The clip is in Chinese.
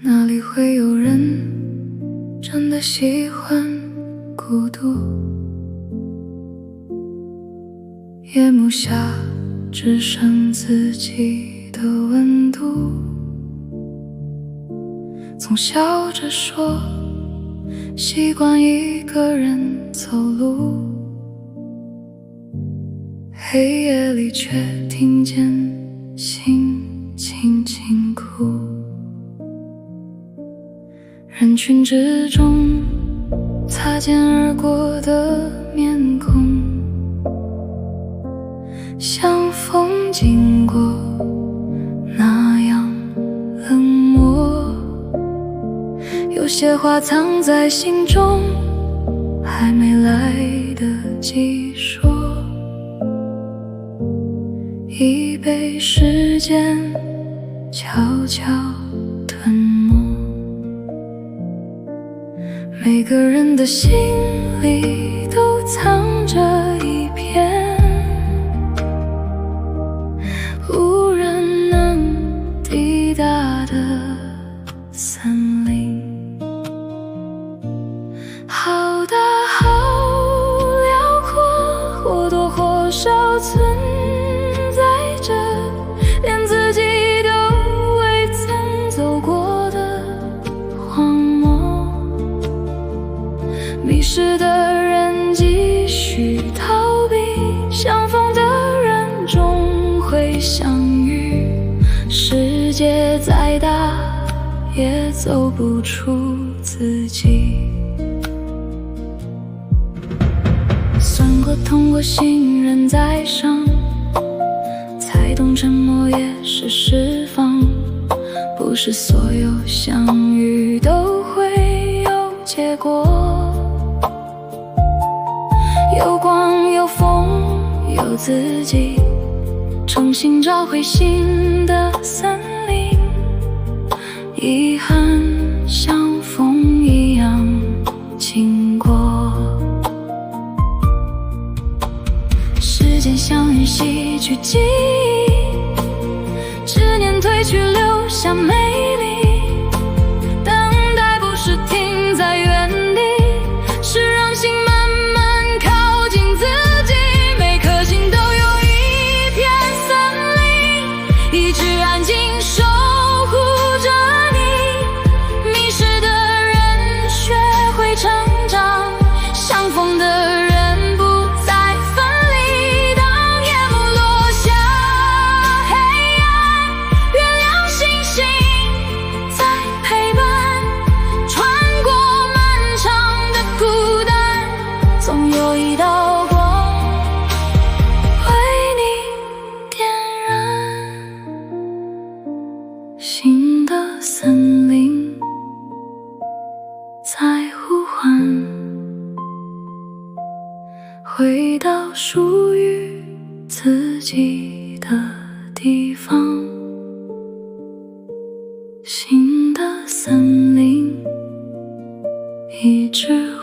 哪里会有人真的喜欢孤独？夜幕下只剩自己的温度，总笑着说习惯一个人走路，黑夜里却听见心轻轻哭。人群之中擦肩而过的面孔，像风经过那样冷漠。有些话藏在心中，还没来得及说，已被时间悄悄吞没。每个人的心里都藏着一片无人能抵达的森林，好大好辽阔，或多或少存在着连自己都未曾走过的荒漠。迷失的人继续逃避，相逢的人终会相遇。世界再大也走不出自己。算过痛过信任再伤，才懂沉默也是释放。不是所有相遇都会有结果，有光有风有自己，重新找回新的森林。遗憾像风一样经过，时间像云洗去记忆，执念褪去留下美丽。等待不是停在原地，是让心慢慢靠近自己。每颗心都有一片森林，一直安静守护着你。迷失的人学会成长，相逢的人不再分离。当夜幕落下黑暗，月亮星星在陪伴，穿过漫长的孤单，总有一道光为你点燃。新的森林在呼唤，回到属于自己的地方。新的森林一直